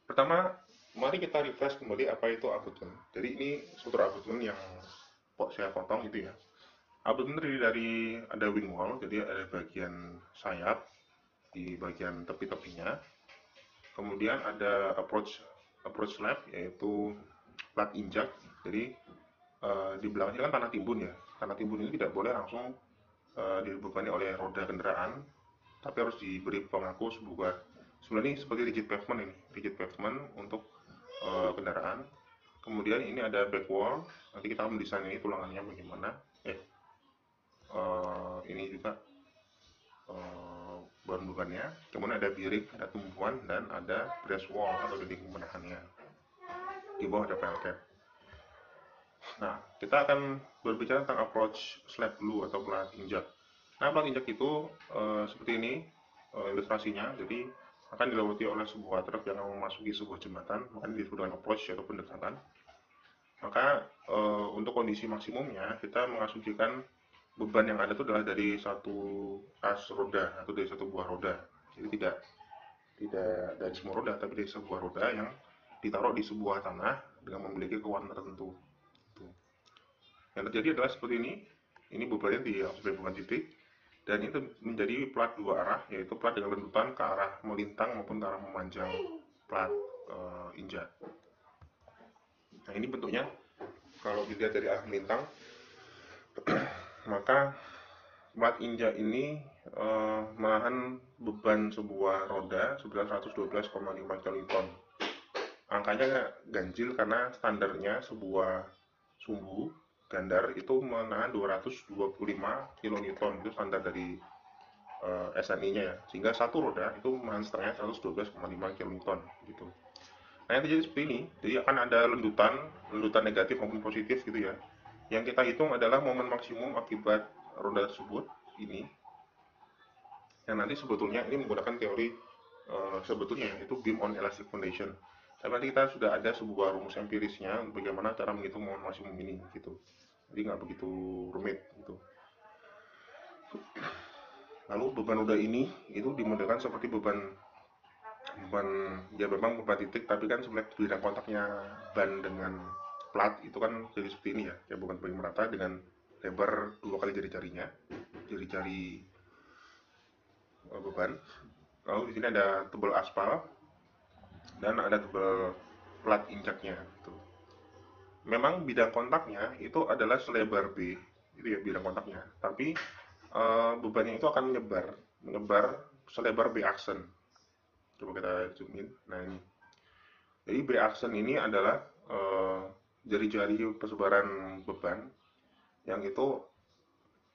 Pertama, mari kita refresh kembali apa itu abutment. Jadi ini struktur abutment yang saya potong itu ya. Abutment terdiri dari ada wing wall, jadi ada bagian sayap di bagian tepi-tepinya. Kemudian ada approach slab, yaitu plat injak. Jadi di belakangnya kan tanah timbun ya. Tanah timbun ini tidak boleh langsung dibebani oleh roda kendaraan, tapi harus diberi pengaku sebuah, sebenarnya ini seperti rigid pavement, ini rigid pavement untuk kendaraan. Kemudian ini ada back wall, nanti kita akan mendesain ini tulangannya bagaimana. Ini juga bahan bebannya. Kemudian ada birik, ada tumpuan, dan ada brass wall atau dinding penahannya. Di bawah ada panel cap. Nah, kita akan berbicara tentang approach slab dulu atau plat injak. Nah, plat injak itu seperti ini ilustrasinya. Jadi akan dilewati oleh sebuah truk yang memasuki sebuah jembatan, maka disebut dengan approach atau pendekatan. Maka untuk kondisi maksimumnya kita mengasumsikan beban yang ada itu adalah dari satu as roda atau dari satu buah roda. Jadi tidak tidak dari semua roda, tapi dari sebuah roda yang ditaruh di sebuah tanah dengan memiliki kekuatan tertentu. Yang terjadi adalah seperti ini. Ini bebannya di sebagai beban titik, dan itu menjadi plat dua arah, yaitu plat dengan lendutan ke arah melintang maupun ke arah memanjang plat injak. Nah, ini bentuknya kalau dilihat dari arah melintang, maka plat injak ini menahan beban sebuah roda sebesar 112,5 kN. Angkanya ganjil karena standarnya sebuah sumbu gandar itu menahan 225 kN, itu standar dari SNI-nya ya, sehingga satu roda itu menahan setengahnya 112,5 kN gitu. Nah, yang terjadi seperti ini, jadi akan ada lendutan negatif maupun positif gitu ya. Yang kita hitung adalah momen maksimum akibat roda tersebut ini, yang nanti sebetulnya ini menggunakan teori sebetulnya itu beam on elastic foundation. Tapi nanti kita sudah ada sebuah rumus empirisnya bagaimana cara menghitung momen maksimum ini gitu. Jadi nggak begitu rumit gitu. Lalu beban roda ini itu dimodelkan seperti beban beban ya memang beban titik, tapi kan sebenarnya bidang kontaknya ban dengan plat itu kan jadi seperti ini ya, kayak bukan paling merata dengan lebar 2 kali jari-jarinya, jari-jari beban. Lalu di sini ada tebal aspal dan ada tebal plat injaknya gitu. Memang bidang kontaknya itu adalah selebar B, itu ya bidang kontaknya, tapi bebannya itu akan menyebar selebar B aksen. Coba kita zoom in. Nah, ini. Jadi B aksen ini adalah jari-jari persebaran beban yang itu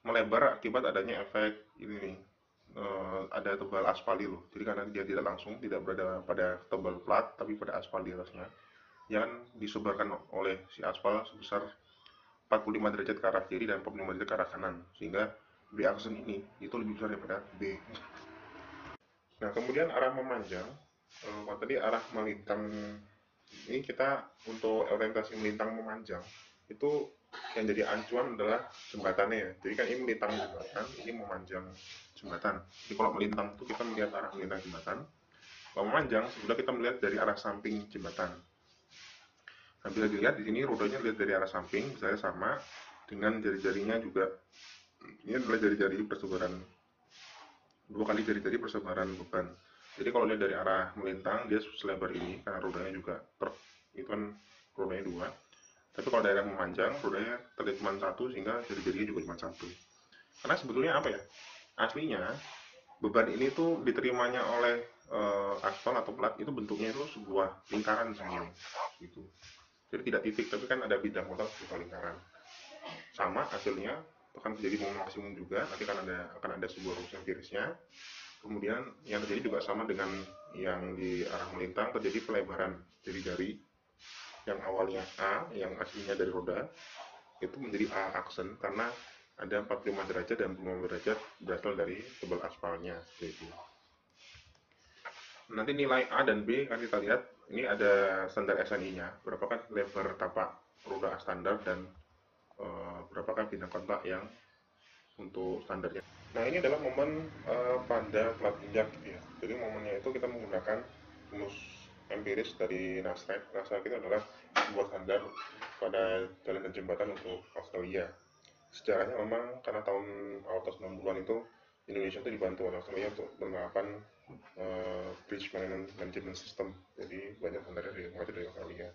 melebar akibat adanya efek ini nih. Ada tebal aspal loh. Jadi karena dia tidak langsung tidak berada pada tebal plat tapi pada aspal di atasnya, yang disebarkan oleh si aspal sebesar 45 derajat ke arah kiri dan 45 derajat ke arah kanan, sehingga B aksen ini itu lebih besar daripada B. Nah, kemudian arah memanjang, tadi arah melintang, ini kita untuk orientasi melintang memanjang itu yang jadi acuan adalah jembatannya ya. Jadi kan ini melintang jembatan, ini memanjang jembatan. Jadi kalau melintang itu kita melihat arah melintang jembatan. Kalau memanjang sudah kita melihat dari arah samping jembatan. Nah, bila dilihat di sini rodanya lihat dari arah samping, misalnya sama dengan jari-jarinya juga. Ini adalah jari-jari persebaran, 2 kali jari-jari persebaran beban. Jadi kalau lihat dari arah melintang dia selebar ini karena rodanya juga itu kan rodanya 2. Tapi kalau daerah memanjang rodanya terlihat cuma 1 sehingga jari-jarinya juga cuma 1. Karena sebetulnya apa ya? Aslinya beban ini tuh diterimanya oleh aspal atau plat itu bentuknya itu sebuah lingkaran semua gitu. Jadi tidak titik, tapi kan ada bidang kontak sebuah lingkaran. Sama hasilnya akan terjadi momen maksimum juga, nanti akan ada sebuah rumus empirisnya. Kemudian yang terjadi juga sama dengan yang di arah melintang, terjadi pelebaran jari-jari yang awalnya A, yang aslinya dari roda, itu menjadi A aksen karena ada 45 derajat dan 45 derajat berasal dari tebal aspalnya. Gitu. Nanti nilai A dan B kan kita lihat, ini ada standar SNI-nya, berapakah lebar tapak roda standar dan berapakah bidang kontak yang untuk standarnya. Nah, ini adalah momen pada plat injak gitu ya. Jadi momennya itu kita menggunakan rumus empiris dari NASREC. NASREC itu adalah sebuah standar pada jalan dan jembatan untuk Australia. Sejarahnya memang karena tahun awal tahun 90-an itu Indonesia itu dibantu oleh Australia untuk menerapkan bridge management system. Jadi banyak standarnya dari Australia.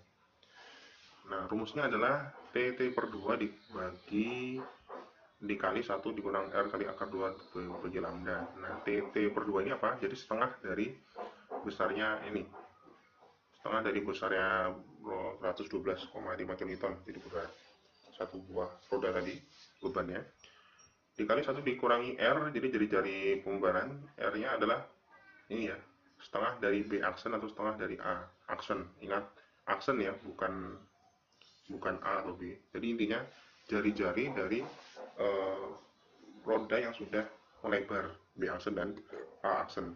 Nah, rumusnya adalah TT per 2 dikali 1 dikurang R kali akar 2 bagi lambda. Nah, TT per 2 ini apa? Jadi setengah dari besarnya ini. Setengah dari besarnya 112,5 kN. Jadi berat satu buah roda tadi bebannya. Dikali 1 dikurangi R, jadi jari pembebaran. R-nya adalah ini ya, setengah dari B aksen atau setengah dari A aksen. Ingat, aksen ya, bukan A atau B. Jadi intinya jari-jari dari roda yang sudah melebar, B aksen dan A aksen.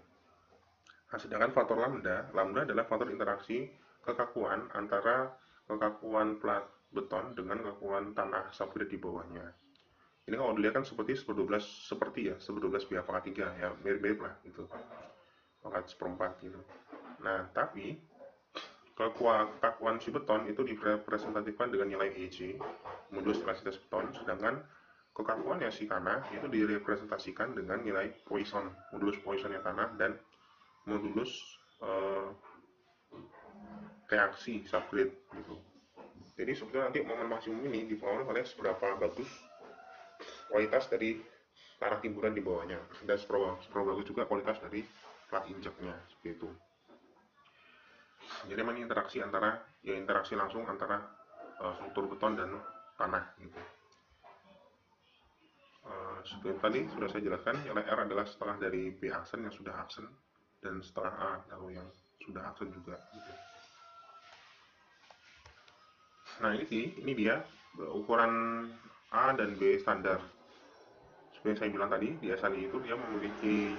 Nah, sedangkan faktor lambda adalah faktor interaksi kekakuan antara kekakuan plat beton dengan kekakuan tanah subgrade di bawahnya. Ini kalau dilihat kan seperti 1/12 seperti ya, 1/12 pihak pangkat 3 ya, mirip-mirip lah gitu. Pangkat 1/4 gitu. Nah, tapi kekakuan si beton itu direpresentatifkan dengan nilai EC, modulus elastisitas beton, sedangkan kekakuannya si tanah itu direpresentasikan dengan nilai Poisson, modulus Poissonnya tanah dan modulus reaksi subgrade gitu. Jadi sebetulnya nanti momen maksimum ini dipengaruhi oleh seberapa bagus kualitas dari tanah timbunan di bawahnya dan seberapa bagus juga kualitas dari plat injeknya seperti itu. Jadi memang interaksi langsung antara struktur beton dan tanah gitu. Seperti tadi sudah saya jelaskan, nilai R adalah setengah dari B aksen yang sudah aksen dan setengah A kalau yang sudah aksen juga gitu. Nah ini dia ukuran A dan B standar. Seperti yang saya bilang tadi, di SANI itu dia memiliki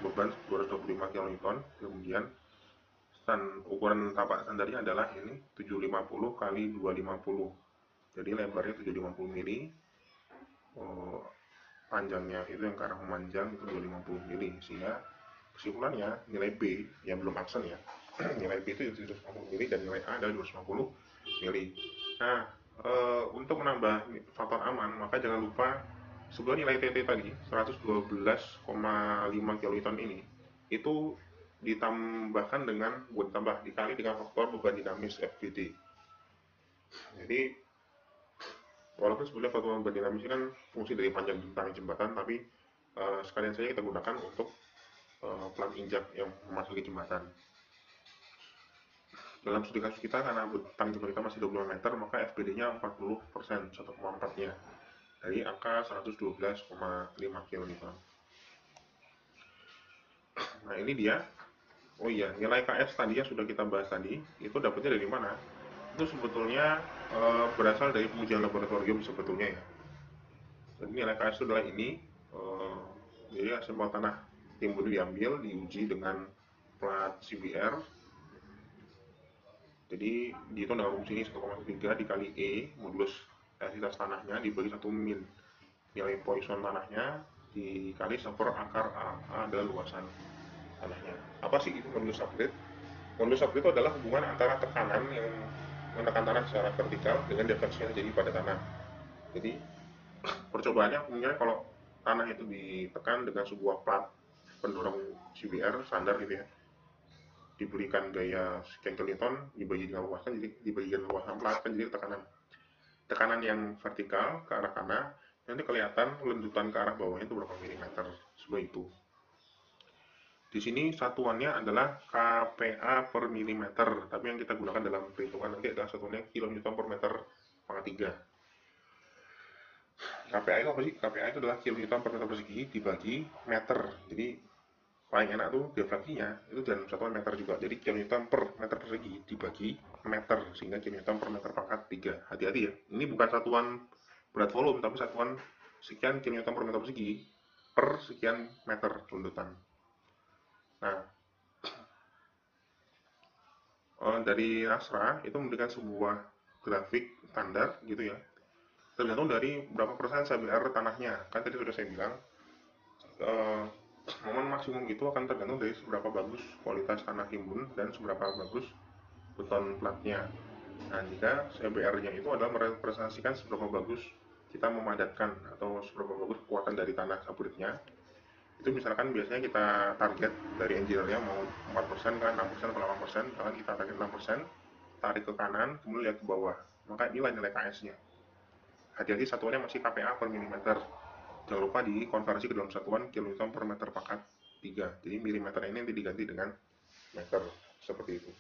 beban 225 kN, kemudian ukuran tapak standarnya adalah ini 750 kali 250. Jadi lebarnya 750 mili, panjangnya itu yang ke arah memanjang itu 250 mili, sehingga kesimpulannya nilai B yang belum aksen ya, nilai B itu 750 mili dan nilai A adalah 250 mili. Nah, untuk menambah faktor aman, maka jangan lupa sebuah nilai TT tadi 112,5 kilonewton ini itu ditambahkan dengan dikali dengan faktor beban dinamis FBD. Jadi walaupun sebenarnya faktor beban dinamis ini kan fungsi dari panjang tali jembatan, tapi sekalian saja kita gunakan untuk plat injak yang memasuki jembatan. Dalam studi kasus kita karena tali jembatan kita masih 25 meter, maka FBD-nya 40%, 1,4-nya dari angka 112,5 kN. Nah ini dia. Oh iya, nilai KS tadi yang sudah kita bahas tadi, itu dapatnya dari mana? Itu sebetulnya berasal dari pengujian laboratorium sebetulnya ya. Jadi nilai KS itu adalah ini, jadi sampel tanah timbun diambil, diuji dengan plat CBR. Jadi dihitung dengan rumus ini 1,3 dikali E, modulus elastisitas tanahnya dibagi 1 min. Nilai Poisson tanahnya dikali 1 per akar A adalah luasan tanahnya. Apa sih itu modulus subgrade? Modulus subgrade itu adalah hubungan antara tekanan yang menekan tanah secara vertikal dengan defleksi yang terjadi pada tanah. Jadi percobaannya umumnya kalau tanah itu ditekan dengan sebuah plat pendorong CBR standar gitu ya, diberikan gaya sekian kilonewton dibagi dengan luasan, jadi dibagi dengan luasan plat kan jadi tekanan yang vertikal ke arah tanah, nanti kelihatan lendutan ke arah bawahnya itu berapa milimeter seperti itu. Di sini satuannya adalah KPA per milimeter, tapi yang kita gunakan dalam perhitungan nanti adalah satuannya kilonewton per meter pangkat 3. KPA itu apa sih? KPA itu adalah kilonewton per meter persegi dibagi meter. Jadi paling enak tuh defleksinya itu dalam satuan meter juga. Jadi kilonewton per meter persegi dibagi meter, sehingga kilonewton per meter pangkat 3. Hati-hati ya. Ini bukan satuan berat volume, tapi satuan sekian kilonewton per meter persegi per sekian meter lendutan. Nah, dari Asra itu memberikan sebuah grafik standar gitu ya, tergantung dari berapa persen CBR tanahnya. Kan tadi sudah saya bilang momen maksimum itu akan tergantung dari seberapa bagus kualitas tanah timbun dan seberapa bagus beton platnya. Nah, jika CBR-nya itu adalah merepresentasikan seberapa bagus kita memadatkan atau seberapa bagus kekuatan dari tanah sabritnya, itu misalkan biasanya kita target dari engineer-nya mau 4% kan, 6% atau 8%, misalkan kita target 6%, tarik ke kanan, kemudian lihat ke bawah, maka inilah nilai KS-nya. Hati-hati satuannya masih kPa per milimeter. Jangan lupa dikonversi ke dalam satuan kilonewton per meter pangkat 3. Jadi milimeter ini nanti diganti dengan meter, seperti itu.